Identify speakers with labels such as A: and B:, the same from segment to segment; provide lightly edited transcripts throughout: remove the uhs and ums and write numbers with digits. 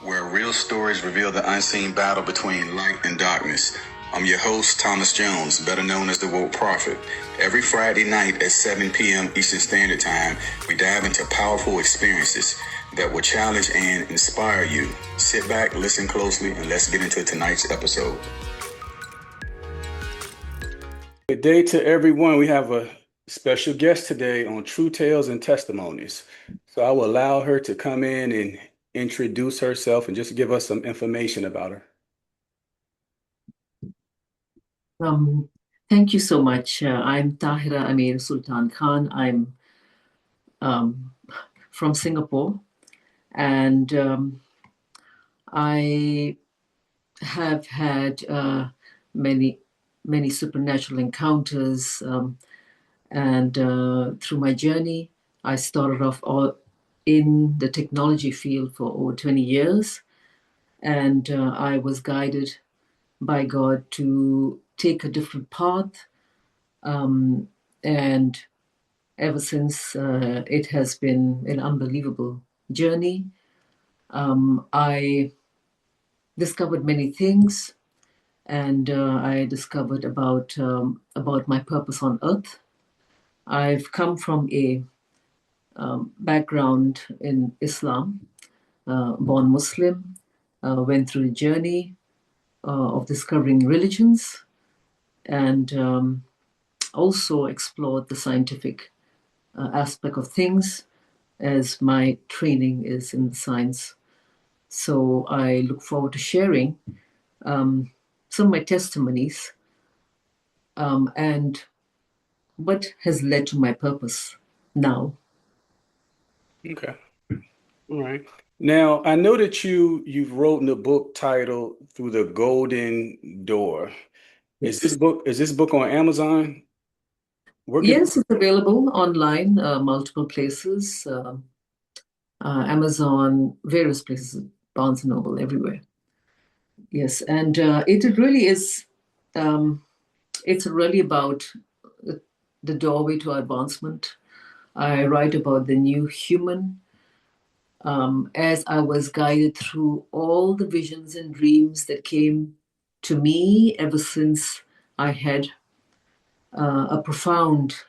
A: where real stories reveal the unseen battle between light and darkness. I'm your host, Thomas Jones, better known as the Woke Prophet. Every Friday night at 7 p.m. Eastern Standard Time, we dive into powerful experiences that will challenge and inspire you. Sit back, listen closely, and let's get into tonight's episode. Good day to everyone. We have a special guest today on True Tales and Testimonies. So I will allow her to come in and introduce herself and just give us some information about her.
B: Thank you so much. I'm Tahira Amir Sultan Khan. I'm from Singapore, and I have had many supernatural encounters, and through my journey, I started off all in the technology field for over 20 years, and I was guided by God to take a different path, and ever since, it has been an unbelievable journey. I discovered many things, and I discovered about my purpose on earth. I've come from a background in Islam, born Muslim, went through a journey of discovering religions, and also explored the scientific aspect of things, as my training is in science. So I look forward to sharing some of my testimonies, and what has led to my purpose now.
A: Okay. All right. Now, I know that you've written a book titled Through the Golden Door.
B: Yes.
A: Is this book on Amazon?
B: Yes, it's available online, multiple places, Amazon, various places, Barnes and Noble, everywhere. Yes, and it really is. It's really about the doorway to advancement. I write about the new human, as I was guided through all the visions and dreams that came to me ever since I had a profound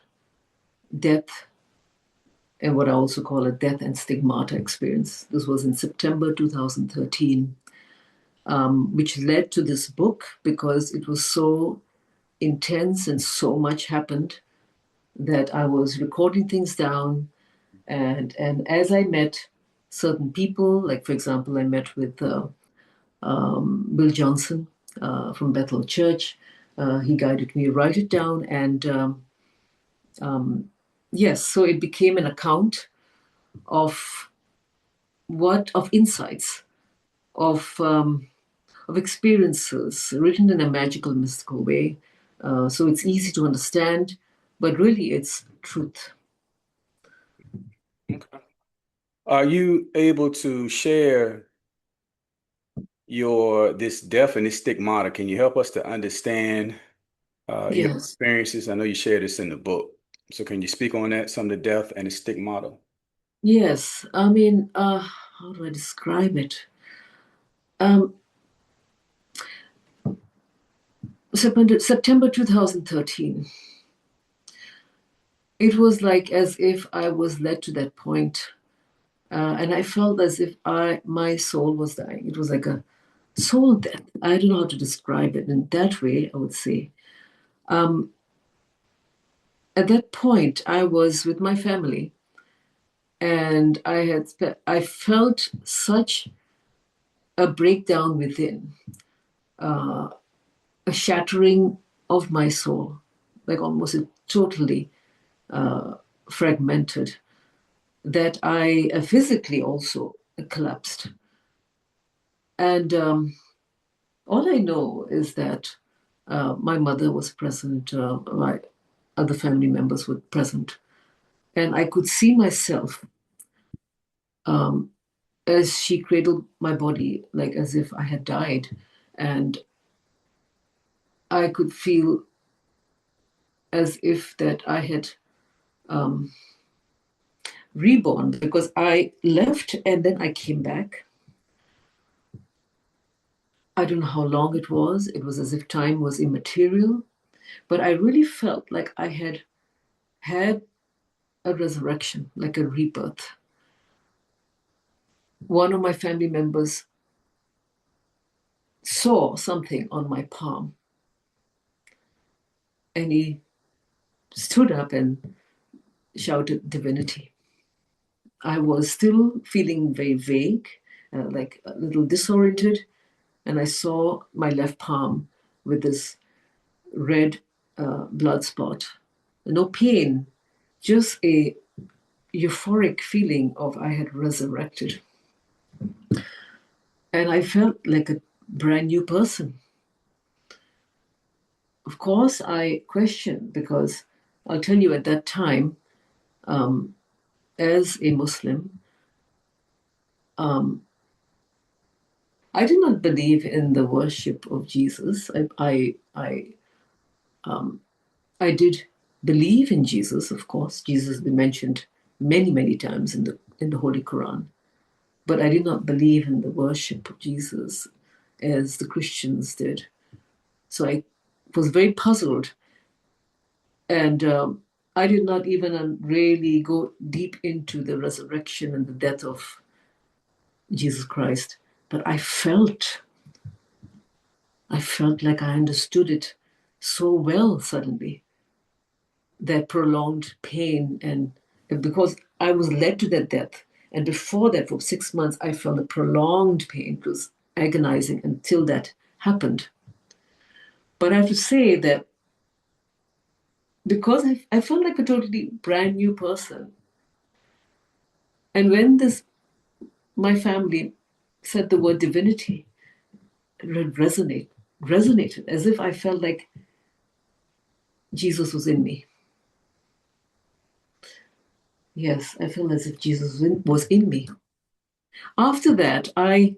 B: death, and what I also call a death and stigmata experience. This was in September 2013, which led to this book because it was so intense and so much happened that I was recording things down. And as I met certain people, like, for example, I met with Bill Johnson from Bethel Church. He guided me, write it down. And yes, so it became an account of insights, of experiences written in a magical, mystical way. So it's easy to understand, but really it's truth.
A: Okay. Are you able to share this death and this stigmata? Can you help us to understand your
B: Yes.
A: experiences? I know you shared this in the book. So can you speak on that, some of the death and the stigmata?
B: Yes. I mean, how do I describe it? Um, September 2013. It was like as if I was led to that point, and I felt as if my soul was dying. It was like a soul death. I don't know how to describe it in that way, I would say. Um, at that point, I was with my family, and I felt such a breakdown within, uh, a shattering of my soul, like almost totally fragmented, that I physically also collapsed. And all I know is that my mother was present, my other family members were present, and I could see myself as she cradled my body, like as if I had died. And I could feel as if that I had reborn, because I left and then I came back. I don't know how long it was. It was as if time was immaterial, but I really felt like I had a resurrection, like a rebirth. One of my family members saw something on my palm, and he stood up and shouted divinity. I was still feeling very vague, like a little disoriented, and I saw my left palm with this red blood spot. No pain, just a euphoric feeling of I had resurrected. And I felt like a brand new person. Of course, I questioned because I'll tell you at that time, as a Muslim, I did not believe in the worship of Jesus. I did believe in Jesus, of course. Jesus has been mentioned many, many times in the Holy Quran. But I did not believe in the worship of Jesus as the Christians did. So I was very puzzled. And I did not even really go deep into the resurrection and the death of Jesus Christ. But I felt like I understood it so well suddenly, that prolonged pain. And because I was led to that death. And before that, for 6 months, I felt a prolonged pain. It was agonizing until that happened. But I have to say that because I felt like a totally brand new person. And when my family said the word divinity, it resonated as if I felt like Jesus was in me. Yes, I felt as if Jesus was in me. After that, I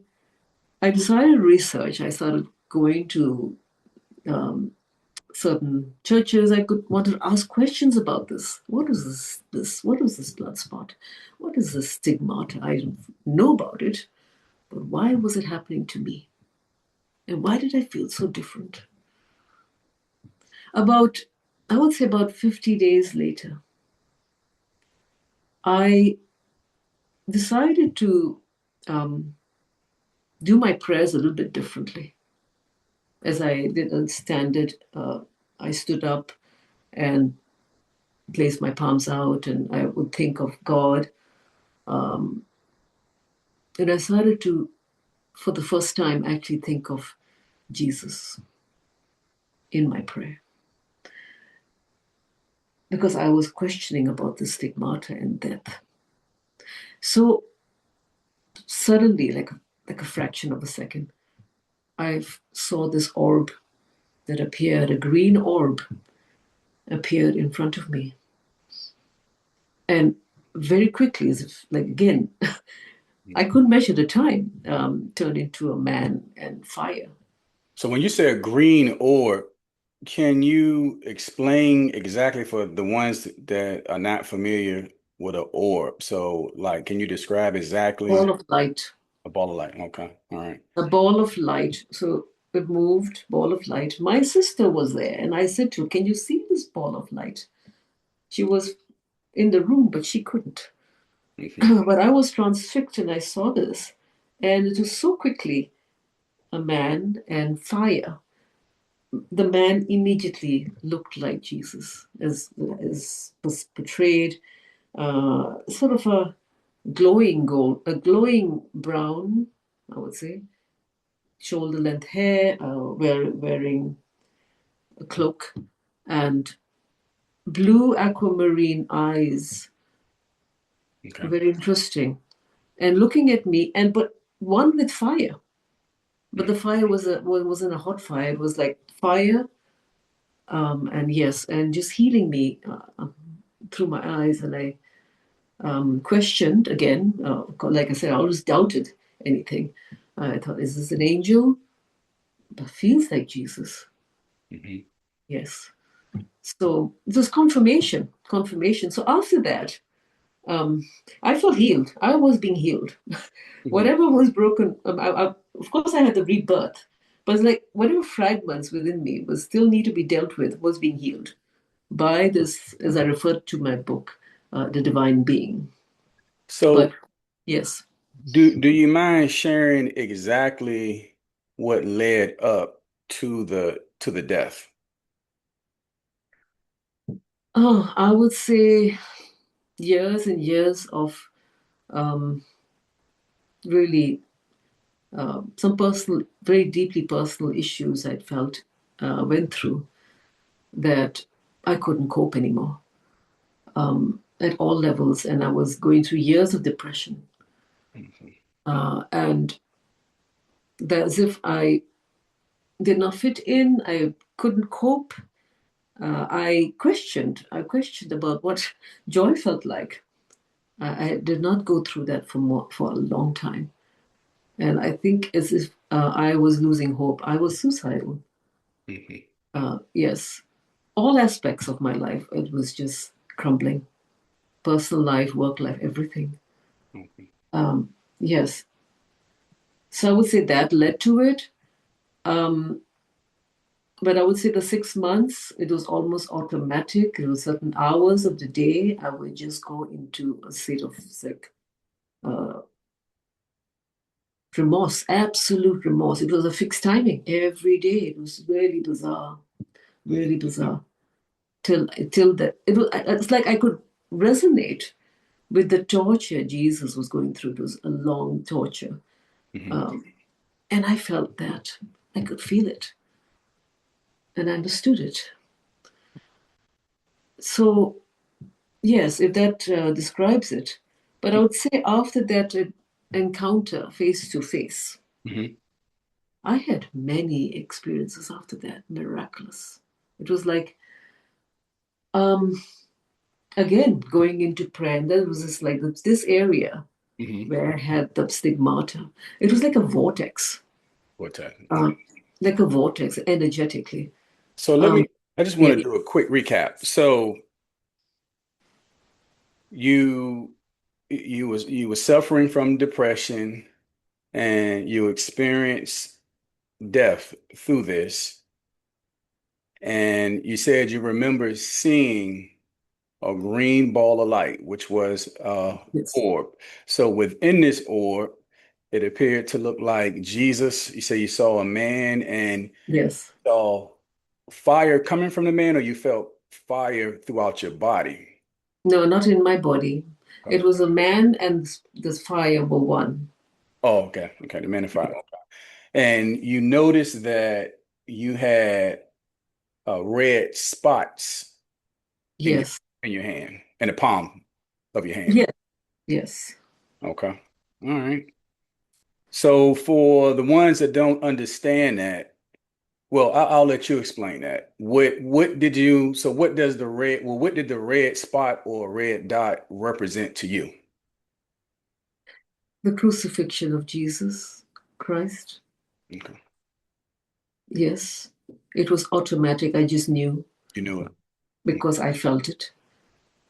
B: decided to research. I started going to certain churches. I could want to ask questions about this. What is this? What is this blood spot? What is this stigmata? I didn't know about it, but why was it happening to me? And why did I feel so different? I would say about 50 days later, I decided to do my prayers a little bit differently. As I did understand it, I stood up and placed my palms out, and I would think of God. And I started to, for the first time, actually think of Jesus in my prayer. Because I was questioning about the stigmata and death. So suddenly, like a fraction of a second, I saw this orb that appeared, a green orb appeared in front of me. And very quickly, as if, like, again, I couldn't measure the time, turned into a man and fire.
C: So when you say a green orb, can you explain exactly for the ones that are not familiar with an orb? So, like, can you describe
B: Ball
C: exactly
B: of light.
C: a ball of light? Okay, all right.
B: A ball of light. So it moved, ball of light. My sister was there, and I said to her, "Can you see this ball of light?" She was in the room, but she couldn't. But I was transfixed and I saw this. And it was so quickly a man and fire. The man immediately looked like Jesus, as was portrayed, sort of a glowing gold, a glowing brown, I would say, shoulder length hair, wearing a cloak, and blue aquamarine eyes.
C: Okay.
B: Very interesting. And looking at me, but one with fire. But the fire wasn't a hot fire. It was like fire, and yes, and just healing me through my eyes. And I questioned again. Like I said, I always doubted anything. I thought, is this an angel? But feels like Jesus.
C: Mm-hmm.
B: Yes. So it was confirmation. Confirmation. So after that, I felt healed. I was being healed.
C: Mm-hmm.
B: Whatever was broken, of course, I had the rebirth. But it's like whatever fragments within me was still need to be dealt with was being healed by this, as I referred to my book, the divine being. But
C: So
B: yes.
C: do you mind sharing exactly what led up to the death?
B: Oh, I would say years and years of um, really some personal, very deeply personal issues I felt went through that I couldn't cope anymore at all levels. And I was going through years of depression.
C: Mhm.
B: And that as if I did not fit in, I couldn't cope. I questioned about what joy felt like. I did not go through that for a long time. And I think as if I was losing hope. I was suicidal.
C: Mhm.
B: Yes, all aspects of my life, it was just crumbling. Personal life, work life, everything.
C: Mhm.
B: Yes. So I would say that led to it. But I would say the 6 months, it was almost automatic. There were certain hours of the day I would just go into a state of like remorse, absolute remorse. It was a fixed timing every day. It was really bizarre, really bizarre. Till that it's like I could resonate with the torture Jesus was going through. It was a long torture,
C: Mhm.
B: and I felt that I could feel it and I understood it. So yes, if that describes it. But I would say after that encounter face to face,
C: Mhm.
B: I had many experiences after that, miraculous. It was like, um, again, going into prayer, and there was this area
C: Mhm.
B: where I had the stigmata. It was like a vortex,
C: What time?
B: uh, like a vortex energetically.
C: So
B: Um,
C: I just want
B: yeah,
C: to do a quick recap. So you you was suffering from depression and you experienced death through this. And you said you remember seeing a green ball of light, which was
B: yes,
C: orb. So within this orb, it appeared to look like Jesus. You say you saw a man and
B: yes.
C: saw fire coming from the man, or you felt fire throughout your body?
B: No, not in my body.
C: Okay.
B: It was a man and this fire were one.
C: Oh, okay. Okay. The man of fire. And you noticed that you had red spots in
B: Yes,
C: your hand, in the palm of your hand.
B: yes, yes.
C: Okay. All right. So for the ones that don't understand that, well, I'll let you explain that. What did you, so what does the red, well, what did the red spot or red dot represent to you?
B: The crucifixion of Jesus Christ.
C: Okay.
B: Yes, it was automatic. I just knew
C: You knew it.
B: because I felt it.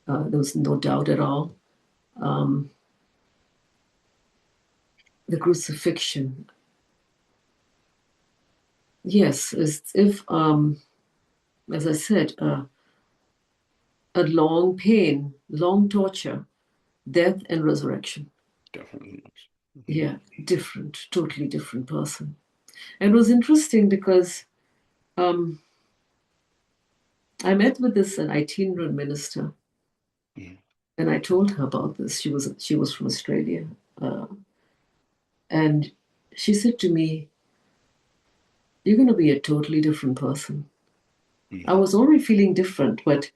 B: There was no doubt at all. Um, the crucifixion. Yes, as if, as I said, a long pain, long torture, death and resurrection.
C: Definitely. Mhm.
B: Yeah, different, totally different person. And it was interesting because um, I met with this an itinerant minister,
C: Mhm.
B: and I told her about this. She was from Australia, uh, and she said to me, "You're going to be a totally different person." I
C: Mhm.
B: was already feeling different, but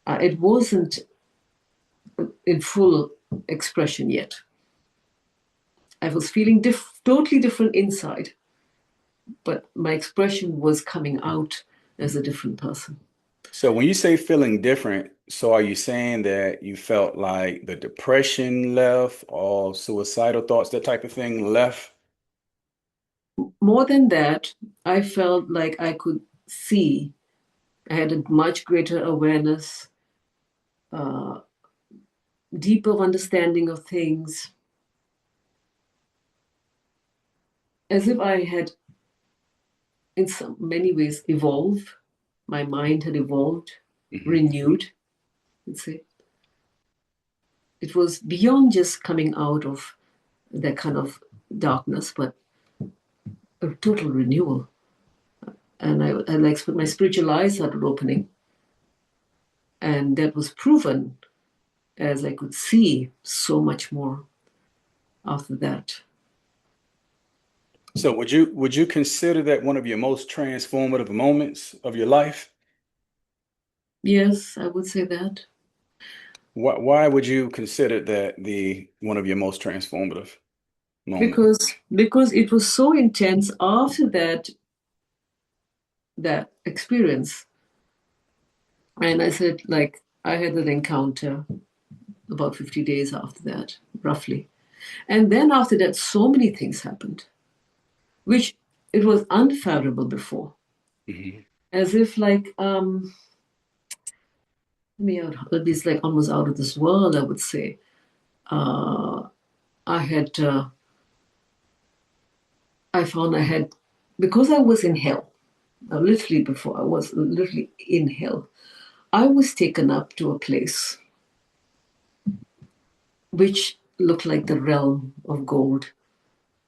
B: it wasn't in full expression yet. I was feeling totally different inside, but my expression was coming out as a different person.
C: So when you say feeling different, so are you saying that you felt like the depression left, all suicidal thoughts, that type of thing left?
B: More than that, I felt like I could see. I had a much greater awareness, uh, deeper understanding of things, as if I had in so many ways evolved. My mind had evolved, renewed, let's say. It was beyond just coming out of that kind of darkness, but a total renewal. And I like my spiritual eyes started opening, and that was proven as I could see so much more after that.
C: So would you consider that one of your most transformative moments of your life?
B: Yes, I would say that.
C: Why would you consider that the one of your most transformative moments?
B: Because it was so intense after that experience. And I said, like, I had an encounter about 50 days after that, roughly. And then after that, so many things happened, which it was unfathomable before. As if like it's like almost out of this world, I would say. I had I found I had, because I was in hell, literally before I was literally in hell, I was taken up to a place which looked like the realm of gold.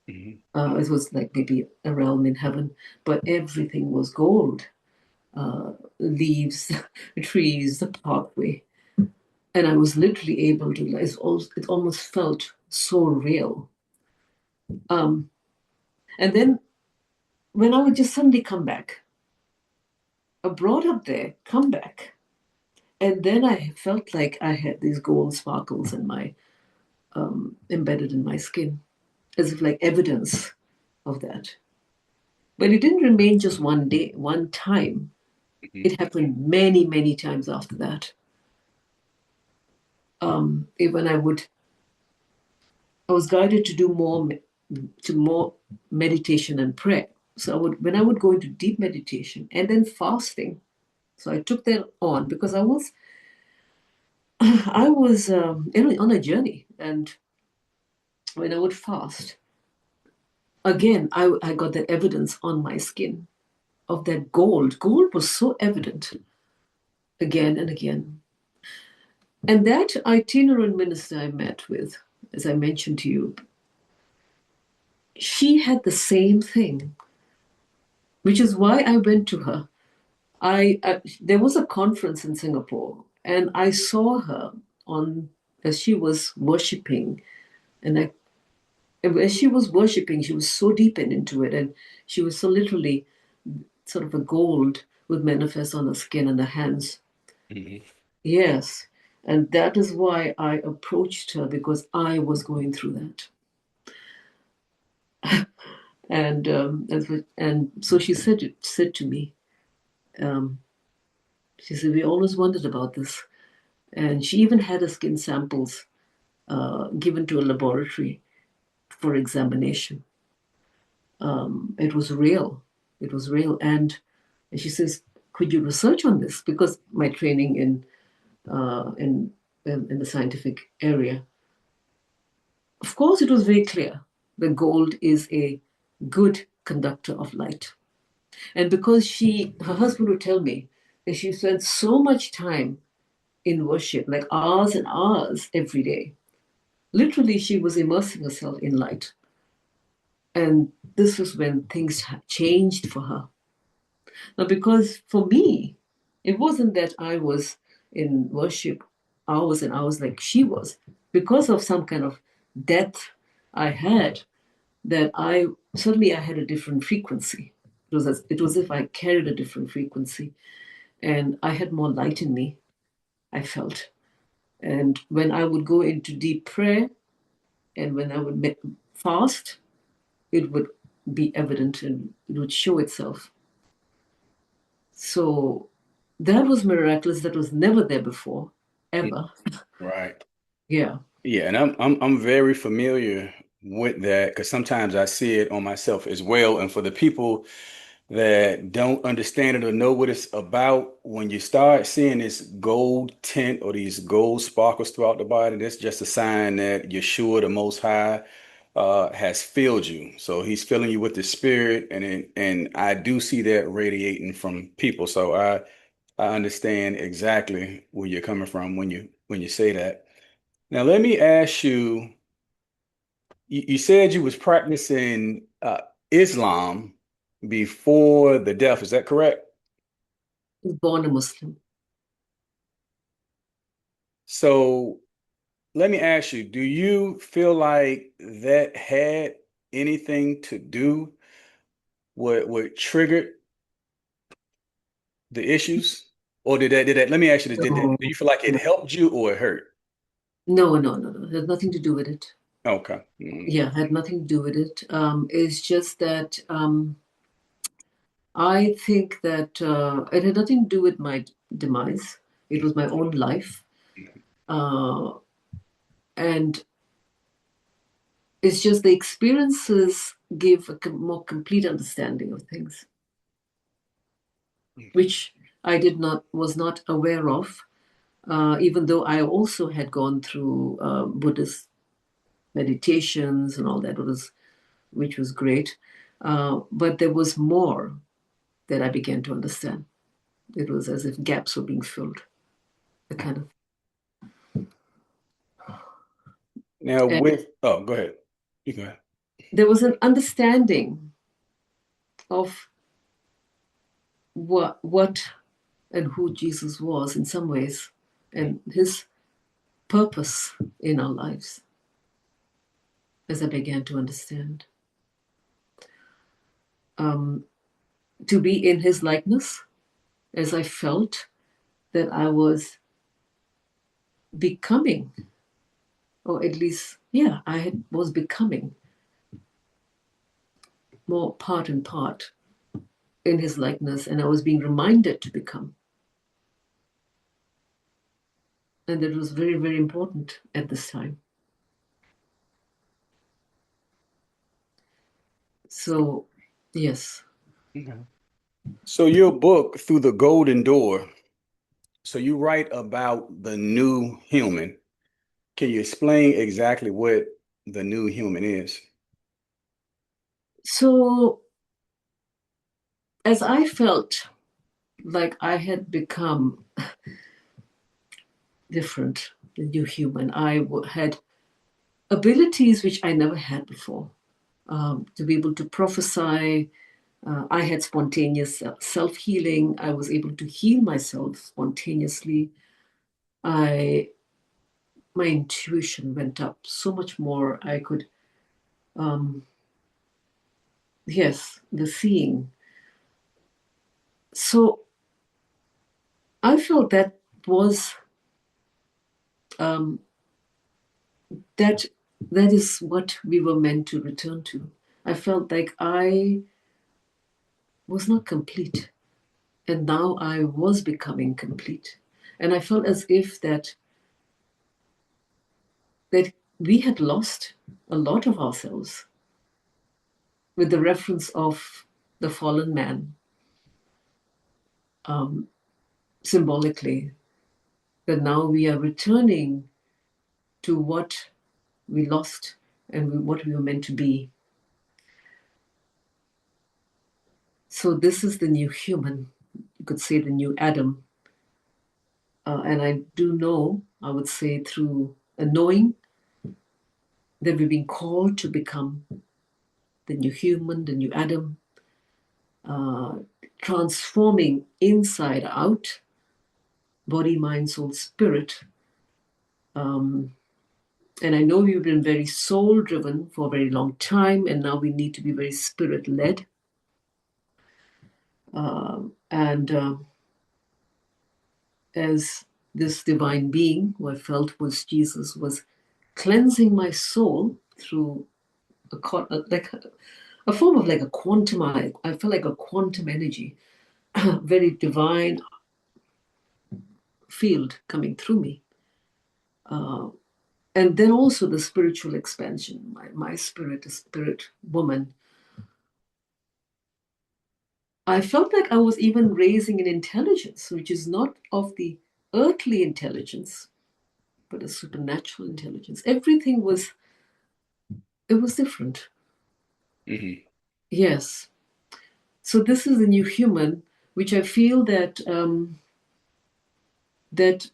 B: It was like maybe a realm in heaven, but everything was gold. Leaves, trees, the pathway. And I was literally able to, it almost felt so real. And then when I would just suddenly come back, brought up there, come back. And then I felt like I had these gold sparkles in my embedded in my skin, as if like evidence of that. But it didn't remain just one day, one time. It happened many, many times after that. Even I was guided to do more meditation and prayer. So when I would go into deep meditation and then fasting. So I took that on because I was on a journey, and when I would fast, again I got that evidence on my skin of that gold. Gold was so evident again and again. And that itinerant minister I met with, as I mentioned to you, she had the same thing, which is why I went to her. There was a conference in Singapore, and I saw her on as she was worshiping, and as she was worshiping, she was so deep into it, and she was so literally sort of a gold would manifest on her skin and her hands. Yes, and that is why I approached her, because I was going through that. And so she said to me, she said, we always wondered about this. And she even had her skin samples given to a laboratory for examination. It was real. It was real. And she says, could you research on this? Because my training in the scientific area, of course, it was very clear that gold is a good conductor of light. And because her husband would tell me that she spent so much time in worship, like hours and hours every day. Literally, she was immersing herself in light. And this was when things changed for her. Now, because for me, it wasn't that I was in worship hours and hours like she was, because of some kind of depth I had, that I had a different frequency. It was as if I carried a different frequency, and I had more light in me, I felt. And when I would go into deep prayer and when I would fast, it would be evident and it would show itself. So that was miraculous. That was never there before, ever.
C: Right.
B: Yeah.
C: Yeah, and I'm very familiar with that because sometimes I see it on myself as well. And for the people that don't understand it or know what it's about, when you start seeing this gold tint or these gold sparkles throughout the body, that's just a sign that Yeshua, the Most High, has filled you. So he's filling you with the spirit, and I do see that radiating from people. So I understand exactly where you're coming from when you say that. Now let me ask you, you said you was practicing Islam before the death. Is that correct?
B: I was born a Muslim.
C: So let me ask you, do you feel like that had anything to do with what triggered the issues? Or did that, let me ask you this,
B: No,
C: do you feel like it
B: no,
C: helped you or it hurt?
B: no. It had nothing to do with it.
C: Okay.
B: Yeah, had nothing to do with it. It's just that I think that it had nothing to do with my demise. It was my own life. Uh, and it's just the experiences give a more complete understanding of things, which I was not aware of, even though I also had gone through Buddhist meditations and all that, which was great. But there was more that I began to understand. It was as if gaps were being filled. The kind of
C: Now
B: and
C: oh, go ahead. You go ahead.
B: there was an understanding of what and who Jesus was in some ways, and his purpose in our lives as I began to understand. To be in his likeness, as I felt that I was becoming, or at least, yeah, was becoming more part and part in his likeness, and I was being reminded to become. And that was very, very important at this time. So, yes.
C: Okay. So your book, Through the Golden Door, so you write about the new human. Can you explain exactly what the new human is?
B: So, as I felt like I had become different, the new human, had abilities which I never had before. To be able to prophesy, I had spontaneous self healing. I was able to heal myself spontaneously. My intuition went up so much more. I could, yes, the seeing. So I felt that was um, that that is what we were meant to return to. I felt like I was not complete, and now I was becoming complete, and I felt as if that we had lost a lot of ourselves with the reference of the fallen man, symbolically, that now we are returning to what we lost and what we were meant to be. So this is the new human, you could say the new Adam. And I do know, I would say, through a knowing that we've been called to become the new human, the new Adam, transforming inside out, body, mind, soul, spirit. And I know we've been very soul driven for a very long time, and now we need to be very spirit led. And as this divine being, who I felt was Jesus, was cleansing my soul through a form of like a quantum. I felt like a quantum energy, very divine field coming through me. And then also the spiritual expansion, my spirit, a spirit woman. I felt like I was even raising an intelligence, which is not of the earthly intelligence, but a supernatural intelligence. Everything was it was different.
C: Mm-hmm.
B: Yes. So this is the new human, which I feel that that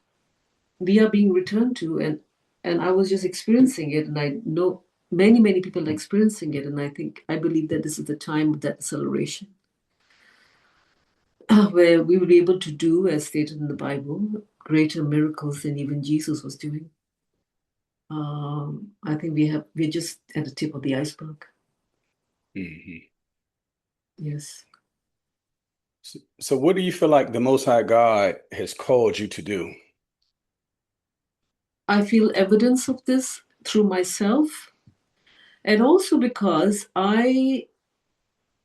B: we are being returned to, and I was just experiencing it, and I know many people are experiencing it, and I believe that this is the time of that acceleration, where we will be able to do, as stated in the Bible, greater miracles than even Jesus was doing. I think we're just at the tip of the iceberg.
C: Mm-hmm.
B: Yes.
C: So what do you feel like the Most High God has called you to do?
B: I feel evidence of this through myself, and also because I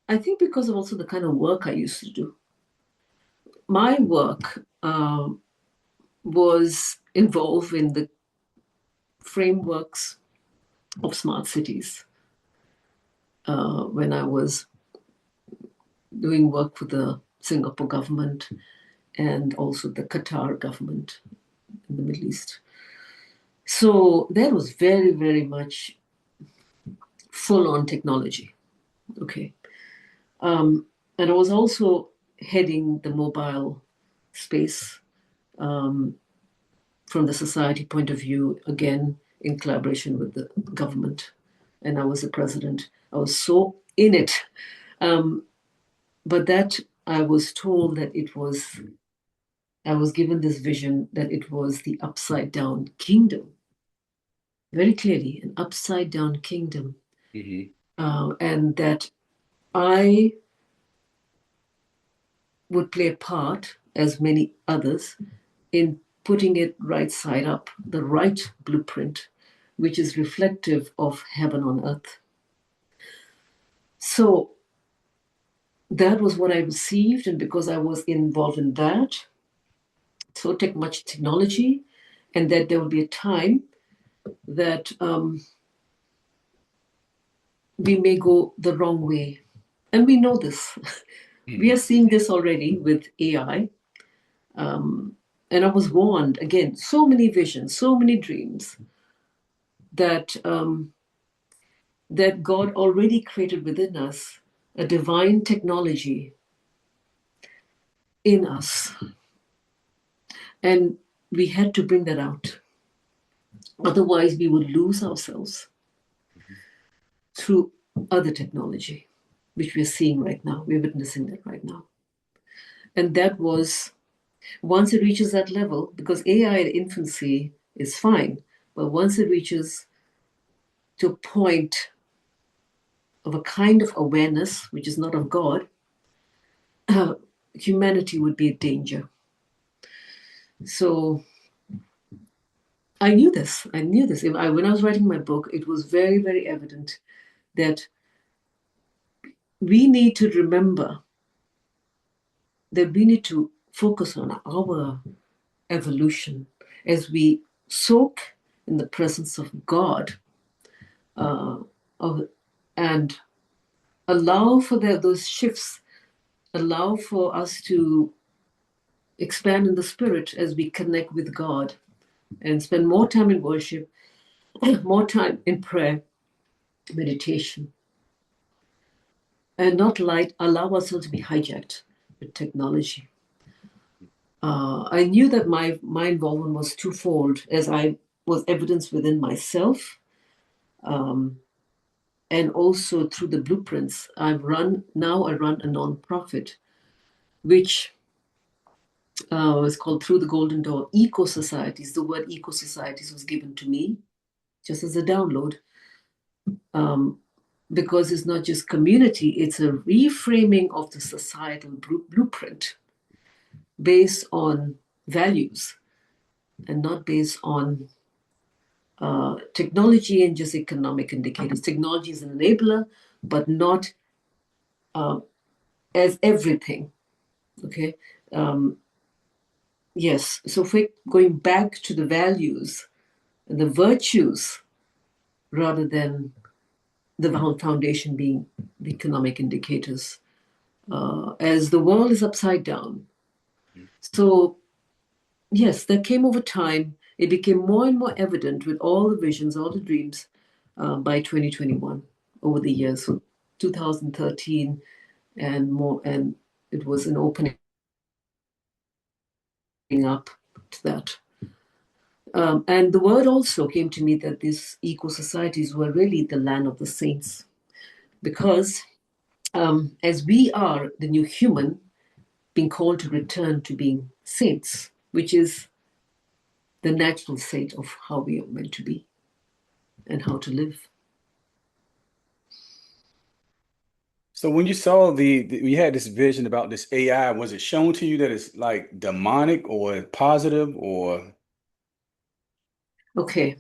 B: think because of also the kind of work I used to do. My work was involved in the frameworks of smart cities. When I was doing work for the Singapore government and also the Qatar government in the Middle East. So that was very much full on technology. Okay. And I was also heading the mobile space from the society point of view, again, in collaboration with the government. And I was the president. I was so in it. But that I was told that I was given this vision that it was the upside down kingdom. Very clearly, an upside down kingdom.
C: Mm-hmm.
B: And that I would play a part, as many others, in putting it right side up, the right blueprint, which is reflective of heaven on earth. So that was what I received, and because I was involved in that, so much technology, and that there will be a time that we may go the wrong way. And we know this. We are seeing this already with AI. And I was warned, again, so many visions, so many dreams that that God already created within us a divine technology in us. And we had to bring that out. Otherwise, we would lose ourselves through other technology, which we're seeing right now. We're witnessing that right now. And that was, once it reaches that level, because AI at infancy is fine, but once it reaches to a point of a kind of awareness, which is not of God, humanity would be in danger. So I knew this. When I was writing my book, it was very evident that we need to remember that we need to focus on our evolution as we soak in the presence of God, and allow for those shifts, allow for us to expand in the spirit as we connect with God and spend more time in worship, more time in prayer, meditation, and not allow ourselves to be hijacked with technology. I knew that my involvement was twofold, as I was evidence within myself, and also through the blueprints. I run a nonprofit, which is called Through the Golden Door Eco Societies. The word eco societies was given to me just as a download, because it's not just community, it's a reframing of the societal blueprint based on values and not based on technology and just economic indicators. Technology is an enabler, but not as everything. Okay. Yes. So if we're going back to the values and the virtues rather than the foundation being the economic indicators, as the world is upside down. So yes, that came over time. It became more and more evident with all the visions, all the dreams, by 2021 over the years. So 2013 and more, and it was an opening up to that. And the word also came to me that these eco-societies were really the land of the saints, because as we are the new human, being called to return to being saints, which is the natural state of how we are meant to be and how to live.
C: So when you saw you had this vision about this AI, was it shown to you that it's like demonic or positive or?
B: Okay.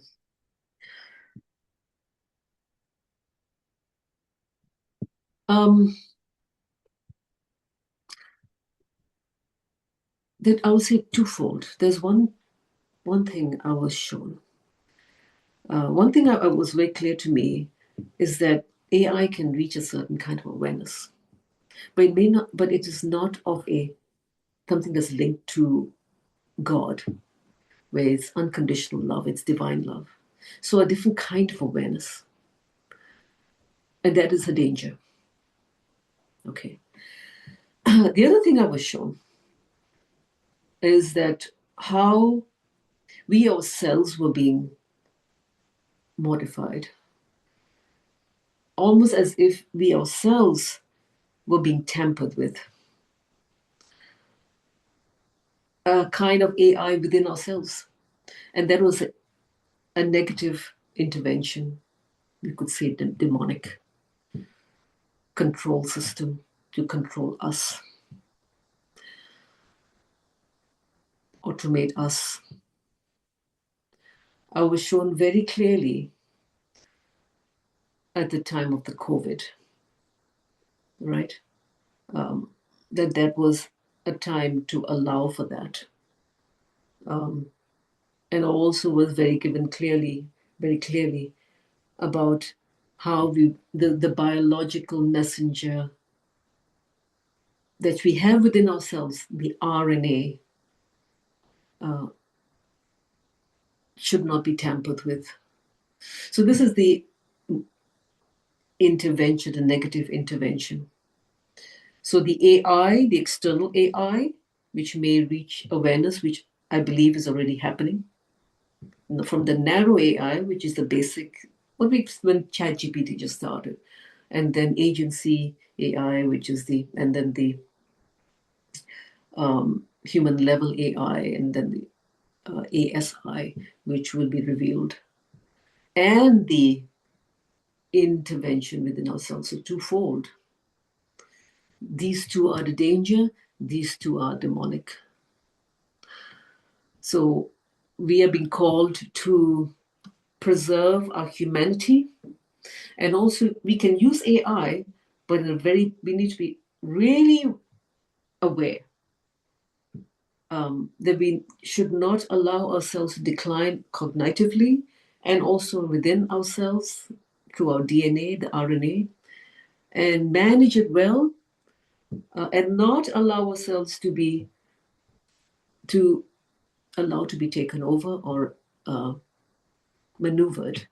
B: That I would say twofold. There's one thing I was shown. One thing I was very clear to me is that AI can reach a certain kind of awareness, but it may not. But it is not of something that's linked to God, where it's unconditional love, it's divine love. So a different kind of awareness, and that is a danger. Okay. The other thing I was shown is that how we ourselves were being modified, almost as if we ourselves were being tampered with. A kind of AI within ourselves. And that was a negative intervention, we could say the demonic control system to control us, automate us. I was shown very clearly at the time of the COVID, right? That was a time to allow for that. And also was very clearly about how the biological messenger that we have within ourselves, the RNA, should not be tampered with. So this is the intervention, the negative intervention. So the AI, the external AI, which may reach awareness, which I believe is already happening, from the narrow AI, which is the basic, when ChatGPT just started, and then agency AI, which is and then the human level AI, and then the ASI, which will be revealed, and the intervention within ourselves. So twofold. These two are the danger, these two are demonic. So we are being called to preserve our humanity, and also we can use AI, but we need to be really aware that we should not allow ourselves to decline cognitively and also within ourselves through our DNA, the RNA, and manage it well, and not allow ourselves to be taken over or maneuvered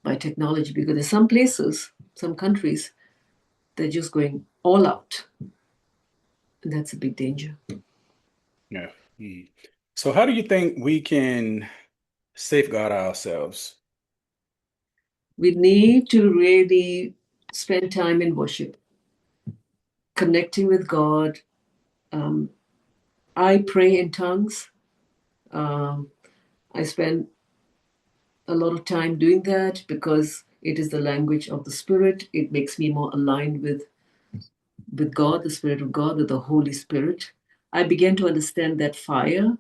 B: by technology, because in some places, some countries, they're just going all out, and that's a big danger.
C: Yeah. So how do you think we can safeguard ourselves?
B: We need to really spend time in worship, connecting with God. I pray in tongues. I spend a lot of time doing that because it is the language of the Spirit. It makes me more aligned with God, the Spirit of God, with the Holy Spirit. I began to understand that fire,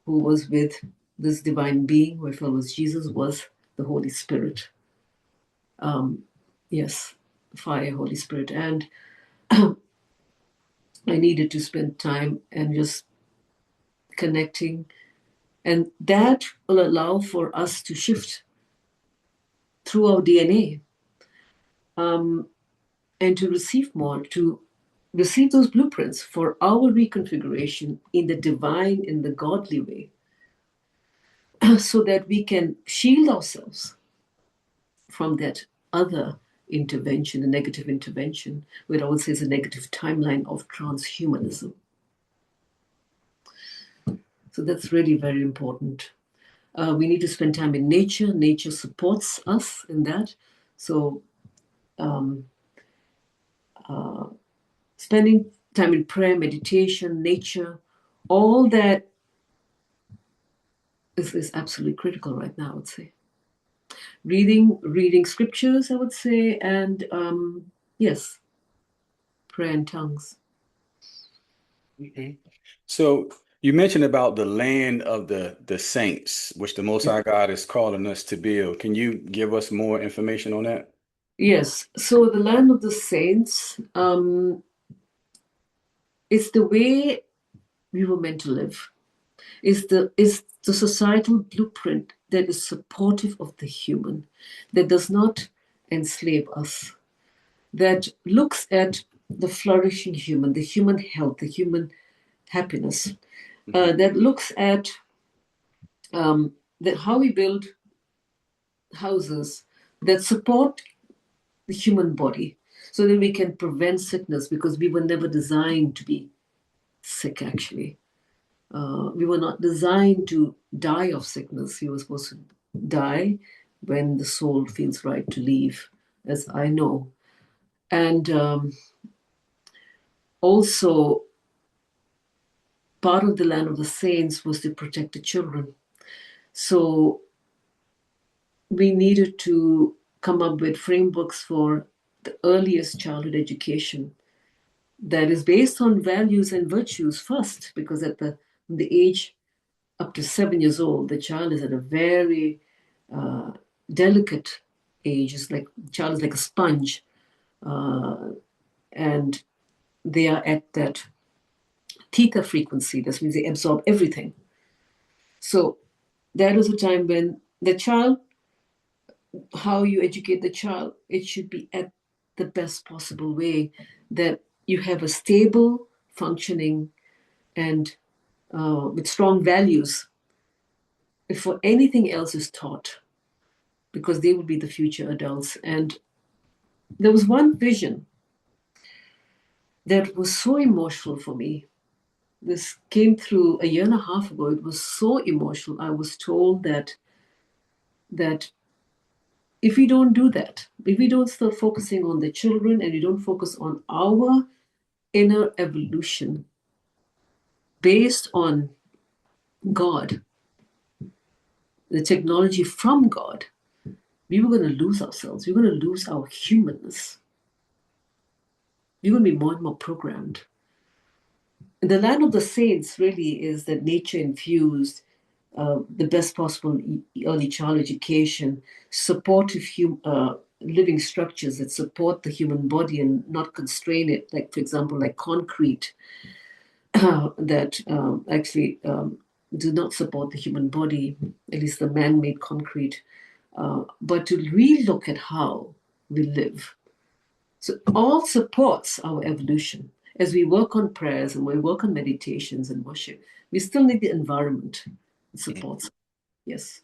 B: who was with this divine being, who I felt was Jesus, was the Holy Spirit. Yes, fire, Holy Spirit. And I needed to spend time and just connecting. And that will allow for us to shift through our DNA, and to receive more, to receive those blueprints for our reconfiguration in the divine, in the godly way, so that we can shield ourselves from that other intervention, the negative intervention, which I would say is a negative timeline of transhumanism. So that's really very important. We need to spend time in nature. Nature supports us in that. So spending time in prayer, meditation, nature, all that is absolutely critical right now, I would say. Reading scriptures, I would say, and yes, prayer in tongues.
C: Mhm. So you mentioned about the land of the saints, which the Most High God is calling us to build. Can you give us more information on that?
B: Yes, so the land of the saints, it's the way we were meant to live. Is the societal blueprint that is supportive of the human, that does not enslave us, that looks at the flourishing human, the human health, the human happiness, that looks at that how we build houses that support the human body so that we can prevent sickness, because we were never designed to be sick, actually. We were not designed to die of sickness. We were supposed to die when the soul feels right to leave, as I know. And also, part of the land of the saints was to protect the children. So we needed to come up with frameworks for the earliest childhood education that is based on values and virtues first, because at the age up to 7 years old, the child is at a very delicate age. It's like the child is like a sponge, and they are at that theta frequency. That means they absorb everything. So that is a time when the child, how you educate the child, it should be at the best possible way, that you have a stable, functioning, and with strong values before anything else is taught, because they will be the future adults. And there was one vision that was so emotional for me. This came through a year and a half ago. It was so emotional. I was told that if we don't do that, if we don't start focusing on the children and we don't focus on our inner evolution based on God, the technology from God, we were going to lose ourselves. We're going to lose our humanness. We're going to be more and more programmed. The land of the saints really is that nature infused, the best possible early child education, supportive living structures that support the human body and not constrain it, like, for example, like concrete, that actually do not support the human body, at least the man-made concrete, but to relook at how we live. So all supports our evolution. As we work on prayers and we work on meditations and worship, we still need the environment that supports. Yes.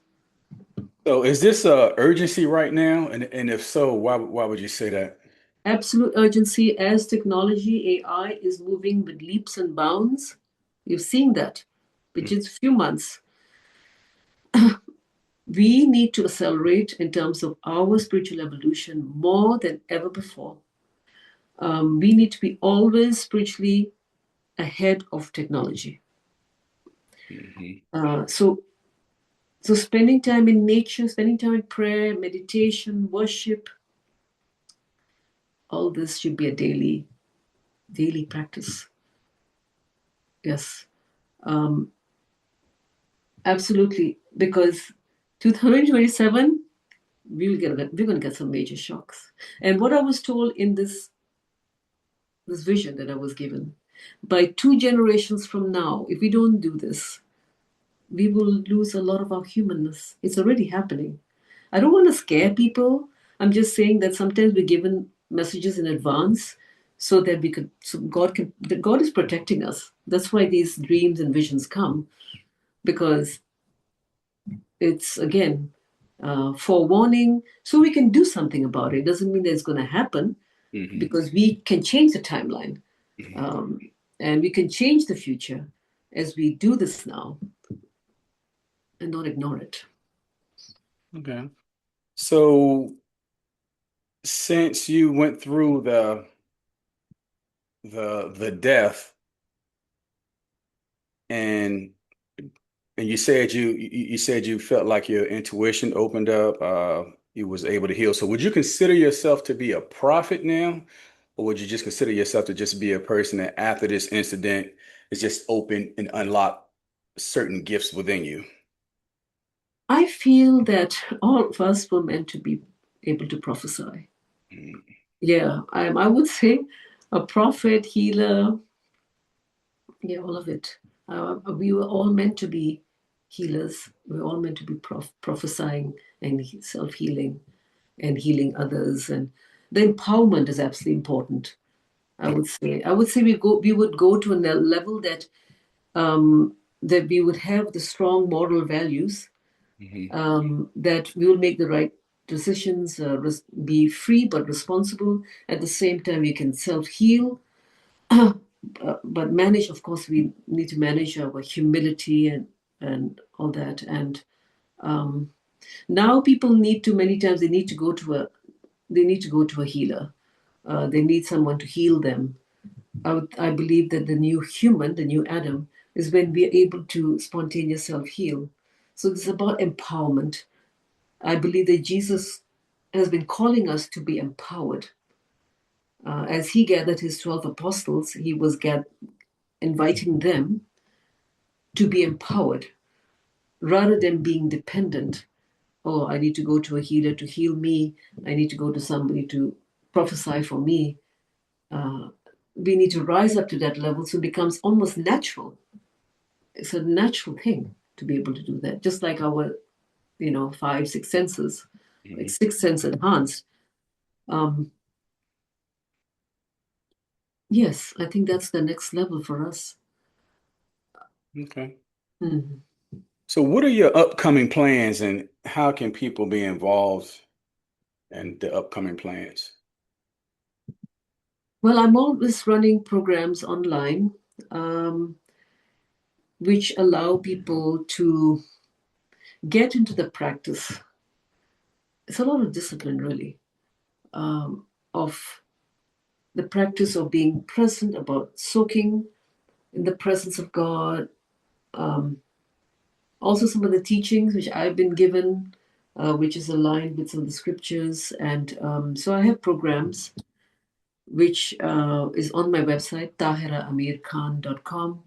C: So is this a urgency right now? And if so, why would you say that?
B: Absolute urgency as technology, AI is moving with leaps and bounds. You've seen that, which is a few months. We need to accelerate in terms of our spiritual evolution more than ever before. We need to be always spiritually ahead of technology. So spending time in nature, spending time in prayer, meditation, worship, all this should be a daily practice. Yes, absolutely. Because 2027, we're going to get some major shocks. And what I was told in this vision that I was given, by 2 generations from now, if we don't do this, we will lose a lot of our humanness. It's already happening. I don't want to scare people. I'm just saying that sometimes we're given messages in advance so that God is protecting us. That's why these dreams and visions come, because it's, again, forewarning, so we can do something about it. It doesn't mean that it's going to happen, because we can change the timeline, and we can change the future as we do this now and not ignore it.
C: Okay. So since you went through the death, and you said you said you felt like your intuition opened up, you was able to heal. So would you consider yourself to be a prophet now, or would you just consider yourself to just be a person that after this incident is just open and unlock certain gifts within you?
B: I feel that all of us were meant to be able to prophesy.
C: Mm.
B: Yeah, I would say a prophet, healer, yeah, all of it. We were all meant to be healers. We were all meant to be prophesying and self-healing and healing others. And the empowerment is absolutely important. I would say we would go to a level that that we would have the strong moral values, that we will make the right decisions, be free but responsible. At the same time, we can self-heal, but manage. Of course, we need to manage our humility and all that. And now people need to many times they need to go to a healer. They need someone to heal them. I believe that the new human, the new Adam, is when we are able to spontaneous self-heal. So it's about empowerment. I believe that Jesus has been calling us to be empowered. As he gathered his 12 apostles, he was inviting them to be empowered rather than being dependent. Oh, I need to go to a healer to heal me. I need to go to somebody to prophesy for me. We need to rise up to that level so it becomes almost natural. It's a natural thing to be able to do that, just like our, five, six senses, like sixth sense enhanced. Yes, I think that's the next level for us.
C: Okay.
B: Mhm.
C: So what are your upcoming plans, and how can people be involved in the upcoming plans?
B: Well, I'm always running programs online, um, which allow people to get into the practice. It's a lot of discipline, really, of the practice of being present, about soaking in the presence of God. Also, some of the teachings which I've been given, which is aligned with some of the scriptures. And so I have programs which is on my website, tahiraamirkhan.com.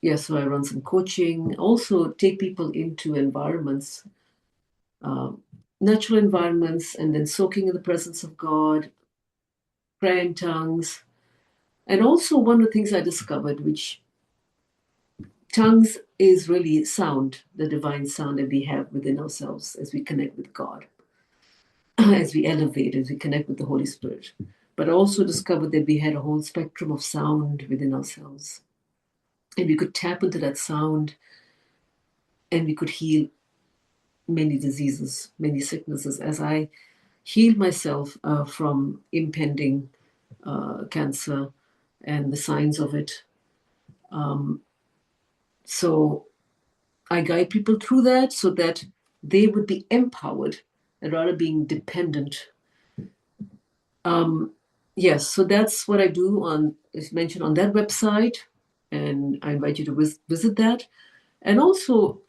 B: Yes, so I run some coaching, also take people into environments, natural environments, and then soaking in the presence of God, prayer in tongues. And also, one of the things I discovered, which tongues is really sound, the divine sound that we have within ourselves as we connect with God, as we elevate, as we connect with the Holy Spirit. But I also discovered that we had a whole spectrum of sound within ourselves. And we could tap into that sound and we could heal many diseases, many sicknesses. As I healed myself from impending cancer and the signs of it. So I guide people through that so that they would be empowered rather being dependent. Yes, so that's what I do is mentioned on that website, and I invite you to visit that. And also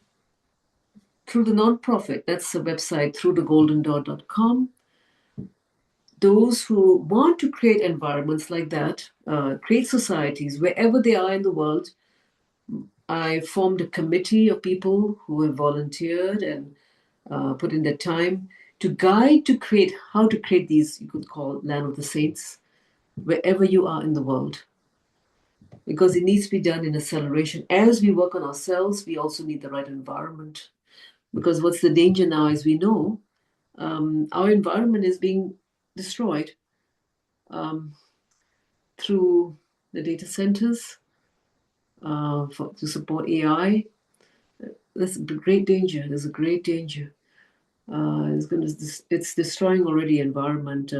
B: through the nonprofit, that's the website throughthegoldendoor.com. Those who want to create environments like that, create societies wherever they are in the world. I formed a committee of people who have volunteered and put in their time to guide to create how to create these, you could call land of the saints, wherever you are in the world. Because it needs to be done in acceleration. As we work on ourselves, we also need the right environment. Because what's the danger now, as we know, our environment is being destroyed through the data centers to support AI. there's a great danger. There's a great danger. It's destroying already environment,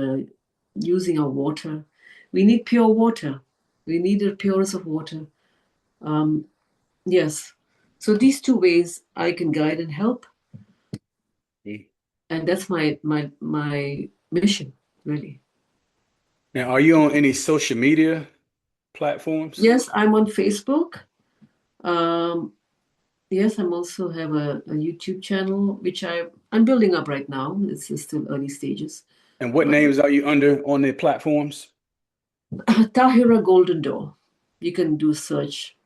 B: using our water. We need pure water. We need the purest of water. Yes. So these two ways I can guide and help, and that's my mission, really.
C: Now, are you on any social media platforms?
B: Yes, I'm on Facebook. Um, yes, I'm also have a YouTube channel which I'm building up right now. It's still early stages.
C: And what names are you under on the platforms?
B: Tahira Golden Door. You can do search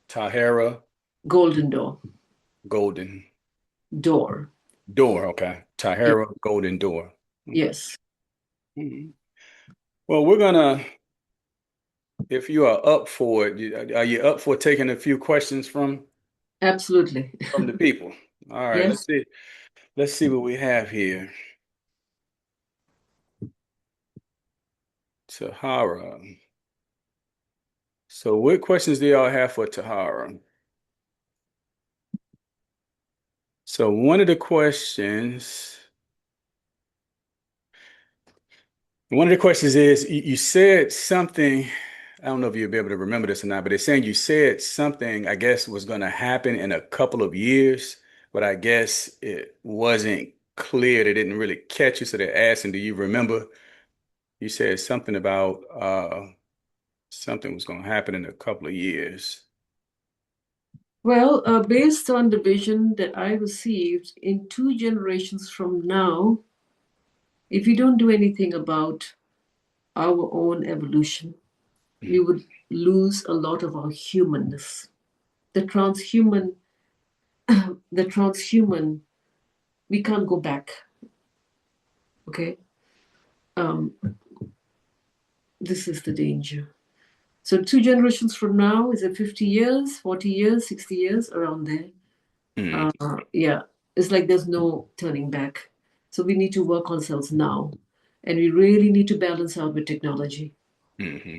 C: Tahira
B: Golden Door.
C: Golden
B: Door.
C: Door. Okay.
B: Yeah.
C: Tahira Golden Door. Okay.
B: Yes.
C: Mhm. Well, we're gonna, if you are up for it, are you up for taking a few questions
B: Absolutely.
C: from the people? All right, let's
B: Yes.
C: see. Let's see what we have here. Tahara. So what questions do y'all have for Tahara? So one of the questions is you said something. I don't know if you'll be able to remember this or not, but it's saying you said something, I guess, was going to happen in a couple of years, but I guess it wasn't clear. They didn't really catch you. So they're asking, do you remember? You said something about something was going to happen in a couple of years.
B: Well, based on the vision that I received, in 2 generations from now, if we don't do anything about our own evolution, we would lose a lot of our humanness. The transhuman, the transhuman, we can't go back. Okay, this is the danger. So 2 generations from now, is it 50 years, 40 years, 60 years, around there?
C: Mm,
B: Yeah, it's like there's no turning back. So we need to work on ourselves now, and we really need to balance out with technology.
C: hmm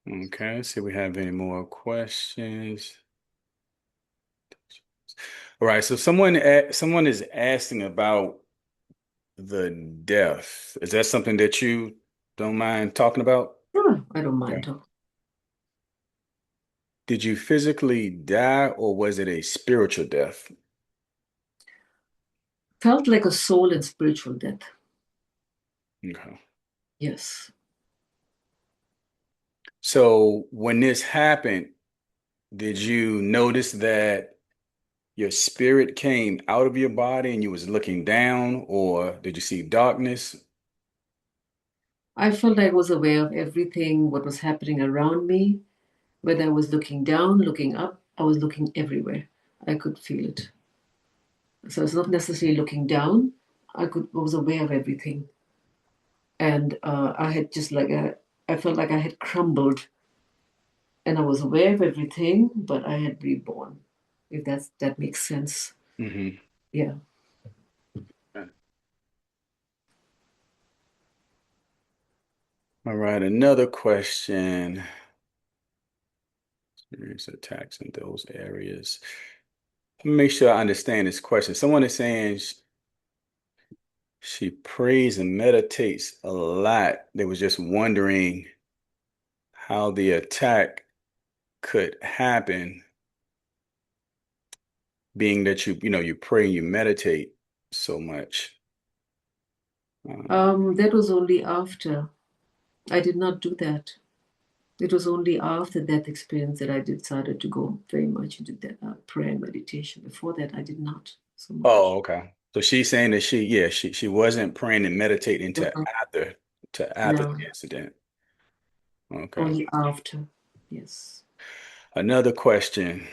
C: Okay, let's see if we have any more questions. All right, so someone is asking about the death. Is that something that you don't mind talking about?
B: Sure, I don't mind
C: Okay.
B: talking.
C: Did you physically die or was it a spiritual death?
B: Felt like a soul and spiritual death.
C: Okay.
B: Yes.
C: So when this happened, did you notice that your spirit came out of your body and you was looking down, or did you see darkness?
B: I felt I was aware of everything, what was happening around me, whether I was looking down, looking up, I was looking everywhere. I could feel it. So it's not necessarily looking down. I was aware of everything. And I had just like I felt like I had crumbled, and I was aware of everything, but I had reborn, if that makes sense.
C: hmm
B: Yeah.
C: All right, another question. Serious attacks in those areas. Let me make sure I understand this question. Someone is saying she prays and meditates a lot. They was just wondering how the attack could happen, being that you pray and you meditate so much.
B: That was only after. I did not do that. It was only after that experience that I decided to go very much into that prayer and meditation. Before that, I did not so much.
C: Oh, okay. So she's saying that she wasn't praying and meditating
B: Uh-huh.
C: to after
B: No,
C: the incident. Okay.
B: only after. Yes.
C: Another question.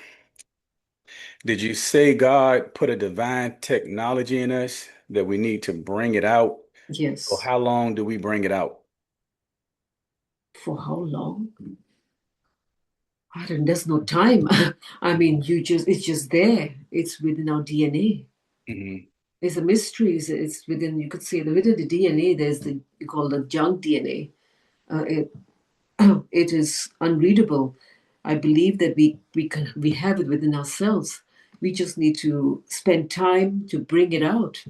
C: Did you say God put a divine technology in us that we need to bring it out? Or
B: Yes.
C: how long do we bring it out?
B: For how long? I don't. There's no time. I mean, it's just there. It's within our DNA.
C: hmm
B: It's a mystery. It's within. You could say that within the DNA. There's the you call the junk DNA. It it is unreadable. I believe that we have it within ourselves. We just need to spend time to bring it out.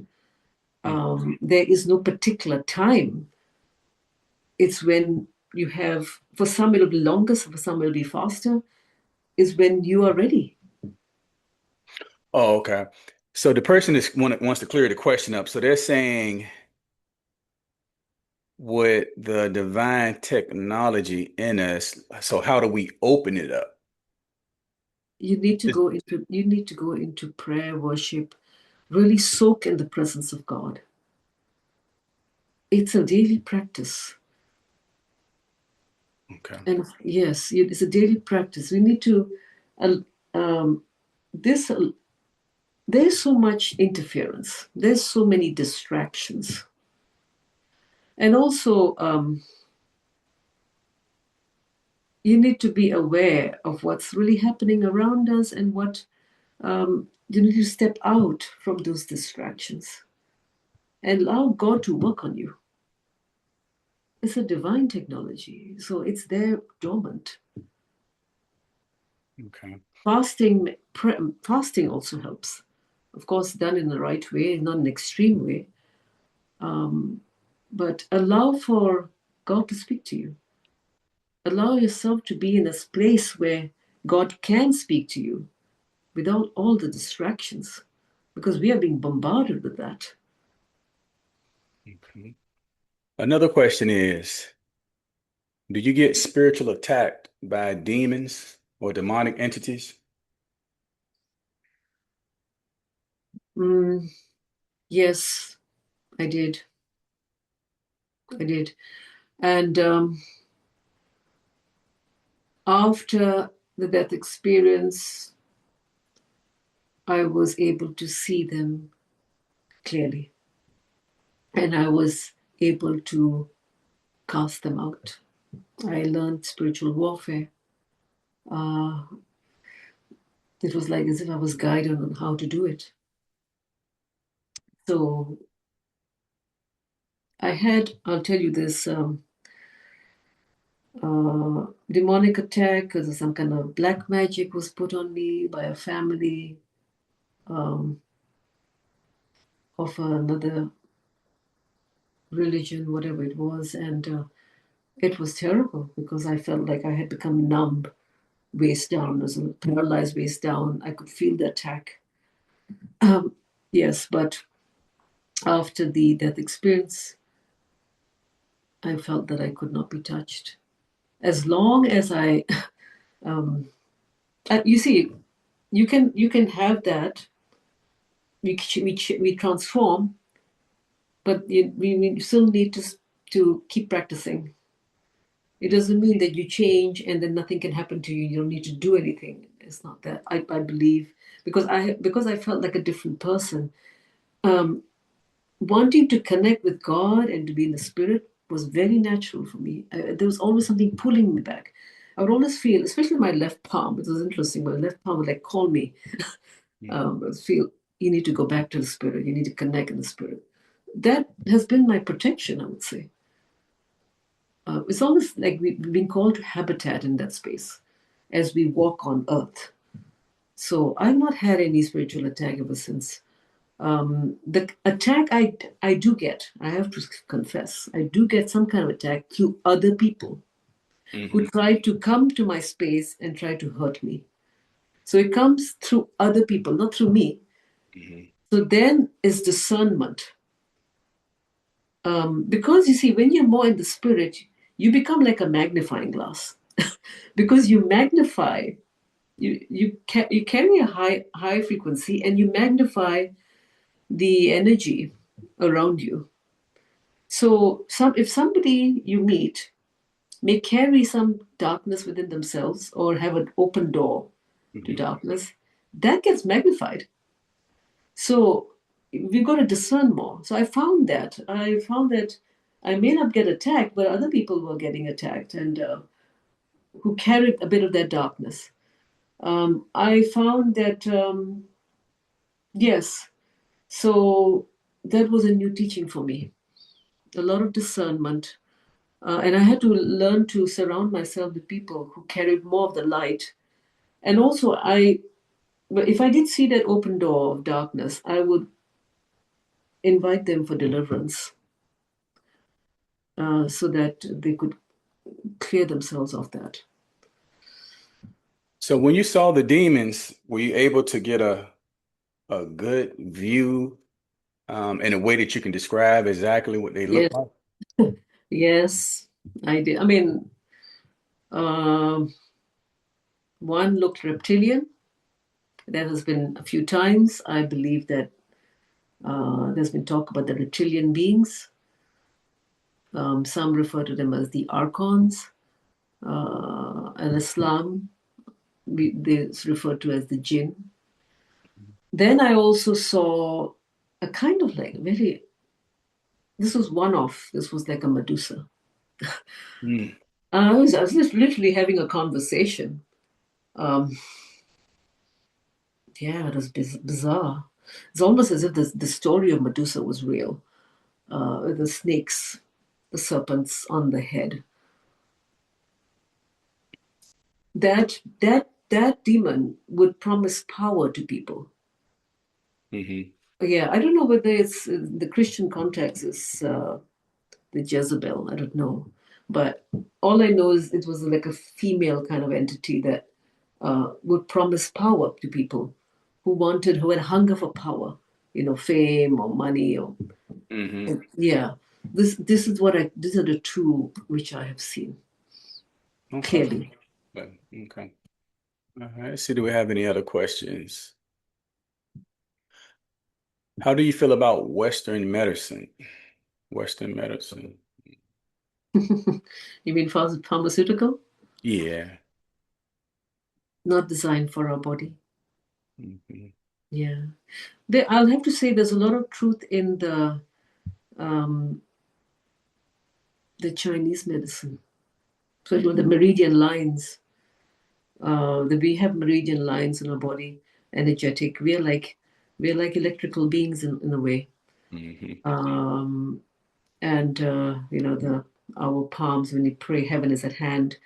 B: There is no particular time. It's when you have, for some it'll be longer, for some it'll be faster, is when you are ready.
C: Oh, okay. So the person wants to clear the question up. So they're saying with the divine technology in us, so how do we open it up?
B: You need to go into prayer, worship, really soak in the presence of God. It's a daily practice.
C: Okay.
B: And yes, it's a daily practice. We need to, this, there's so much interference. There's so many distractions. And also, you need to be aware of what's really happening around us and what you need to step out from those distractions and allow God to work on you. It's a divine technology, so it's there dormant.
C: Okay.
B: Fasting also helps, of course, done in the right way, not an extreme way, but allow for God to speak to you. Allow yourself to be in a place where God can speak to you without all the distractions, because we are being bombarded with that.
C: Okay. Another question is, do you get spiritual attacked by demons or demonic entities?
B: Yes, I did. I did. And after the death experience, I was able to see them clearly. And I was able to cast them out. I learned spiritual warfare. It was like as if I was guided on how to do it. So I'll tell you this demonic attack because some kind of black magic was put on me by a family of another religion, whatever it was. And it was terrible because I felt like I had become numb, waist down, as a paralyzed waist down. I could feel the attack. Yes, but after the death experience, I felt that I could not be touched. As long as you see, you can have that. We transform, but we still need to keep practicing. It doesn't mean that you change and then nothing can happen to you. You don't need to do anything. It's not that. I believe because I felt like a different person. Wanting to connect with God and to be in the spirit was very natural for me. There was always something pulling me back. I would always feel, especially my left palm. It was interesting. My left palm would like call me. I would feel you need to go back to the spirit. You need to connect in the spirit. That has been my protection, I would say. It's almost like we've been called to habitat in that space as we walk on earth. So I've not had any spiritual attack ever since. The attack I do get, I have to confess, I do get some kind of attack through other people who try to come to my space and try to hurt me. So it comes through other people, not through me. So then is discernment. Because you see, when you're more in the spirit, you become like a magnifying glass because you magnify, you carry a high frequency and you magnify the energy around you. So if somebody you meet may carry some darkness within themselves or have an open door to darkness, that gets magnified. So we've got to discern more. So I found that I may not get attacked, but other people were getting attacked and who carried a bit of that darkness. I found that yes, so that was a new teaching for me. A lot of discernment, And I had to learn to surround myself with people who carried more of the light. And also, if I did see that open door of darkness, I would invite them for deliverance, so that they could clear themselves of that.
C: So when you saw the demons, were you able to get a good view in a way that you can describe exactly what they look
B: Yes,
C: like?
B: yes, I did. I mean, one looked reptilian. That has been a few times. I believe that there's been talk about the reptilian beings. Some refer to them as the archons. And Islam, they refer to as the jinn. Then I also saw a kind of like very, this was one off, this was like a Medusa.
C: Mm.
B: I was just literally having a conversation. Um, yeah, it was bizarre. It's almost as if the story of Medusa was real. The snakes, the serpents on the head. That demon would promise power to people.
C: Mm-hmm.
B: Yeah, I don't know whether it's the Christian context is the Jezebel. I don't know, but all I know is it was like a female kind of entity that would promise power to people who had hunger for power, fame or money or
C: Mm-hmm.
B: yeah. This is these are the two which I have seen
C: Okay.
B: clearly.
C: Okay. All right. Let's see, do we have any other questions? How do you feel about Western medicine? Western medicine.
B: You mean pharmaceutical?
C: Yeah.
B: Not designed for our body.
C: Mm-hmm.
B: Yeah. I'll have to say there's a lot of truth in um, the Chinese medicine, especially with the meridian lines. We have meridian lines in our body, energetic. We're like electrical beings in a way.
C: Mm-hmm.
B: Um, and our palms, when we pray, heaven is at hand.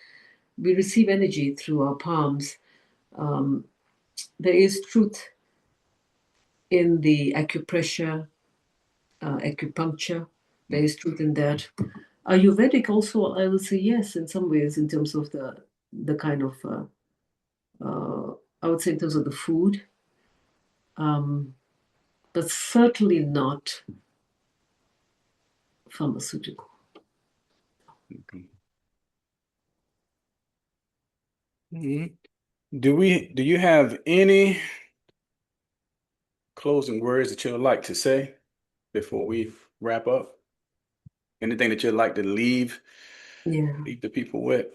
B: We receive energy through our palms. Um, there is truth in the acupressure, acupuncture. There is truth in that. Ayurvedic also, I will say yes, in some ways, in terms of the kind of, I would say in terms of the food, but certainly not pharmaceutical.
C: Okay. Mhm. Do you have any closing words that you'd like to say before we wrap up? Anything that you'd like to leave
B: Yeah,
C: the people with?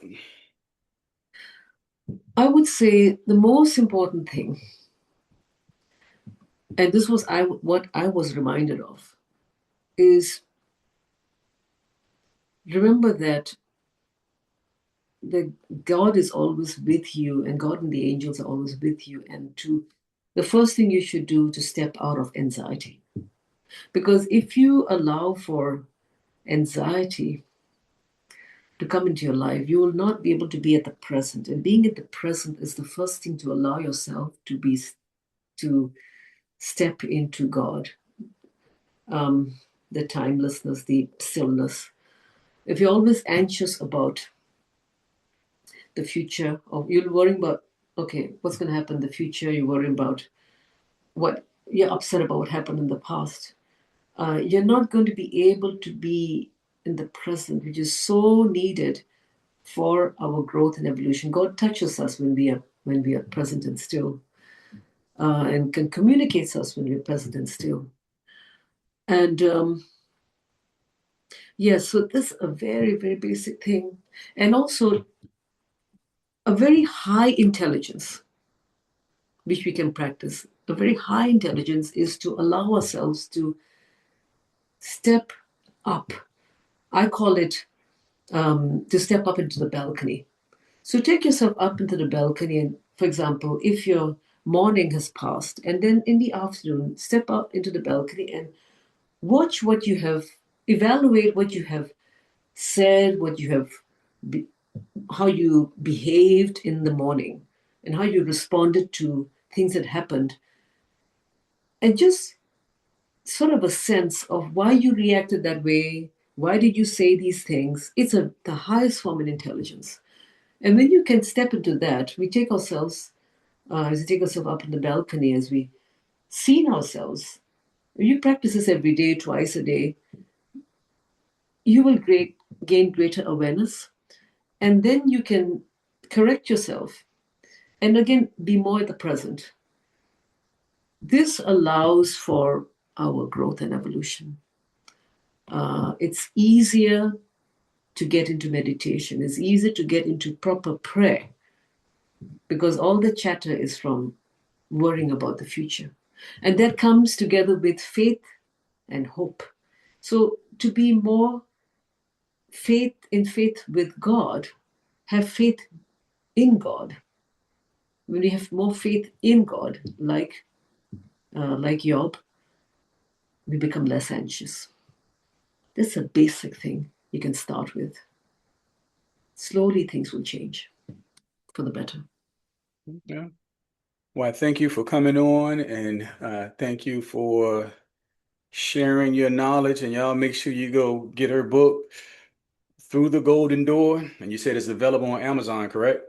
B: I would say the most important thing, and this was what I was reminded of, is remember that the God is always with you, and God and the angels are always with you. And the first thing you should do to step out of anxiety, because if you allow for anxiety to come into your life, you will not be able to be at the present. And being at the present is the first thing to allow yourself to step into God, the timelessness, the stillness. If you're always anxious about the future, or you're worrying about, okay, what's going to happen in the future, you're worrying about what you're upset about what happened in the past, you're not going to be able to be in the present, which is so needed for our growth and evolution. God touches us when we are present and still, and can communicate us when we're present and still. And yes, so this is a very, very basic thing. And also a very high intelligence, which we can practice. A very high intelligence is to allow ourselves to step up. I call it to step up into the balcony. So take yourself up into the balcony, and for example, if your morning has passed, and then in the afternoon, step up into the balcony and watch what you have, evaluate what you have said, what you have, be, how you behaved in the morning, and how you responded to things that happened, and just sort of a sense of why you reacted that way. Why did you say these things? It's the highest form of intelligence. And when you can step into that, we take ourselves, as we take ourselves up in the balcony, as we see ourselves. You practice this every day, twice a day. You will gain greater awareness, and then you can correct yourself and again be more at the present. This allows for our growth and evolution. It's easier to get into meditation. It's easier to get into proper prayer because all the chatter is from worrying about the future. And that comes together with faith and hope. So to be more faith with God, have faith in God. When we have more faith in God, like Job, we become less anxious. That's a basic thing you can start with. Slowly things will change for the better.
C: Yeah. Well, I thank you for coming on, and thank you for sharing your knowledge. And y'all make sure you go get her book, Through the Golden Door. And you said it's available on Amazon, correct?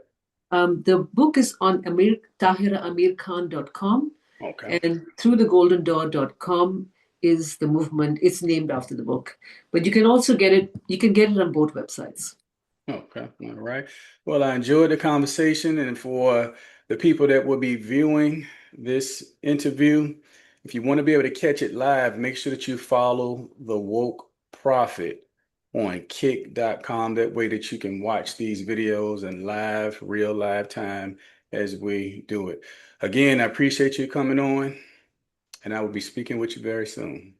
B: The book is on tahiraamirkhan.com,
C: Okay.
B: and throughthegoldendoor.com is the movement. It's named after the book. But you can also get it, you can get it on both websites.
C: Okay. All right. Well, I enjoyed the conversation. And for the people that will be viewing this interview, if you want to be able to catch it live, make sure that you follow the Woke Prophet on kick.com. That way that you can watch these videos in live, real live time as we do it. Again, I appreciate you coming on, and I will be speaking with you very soon.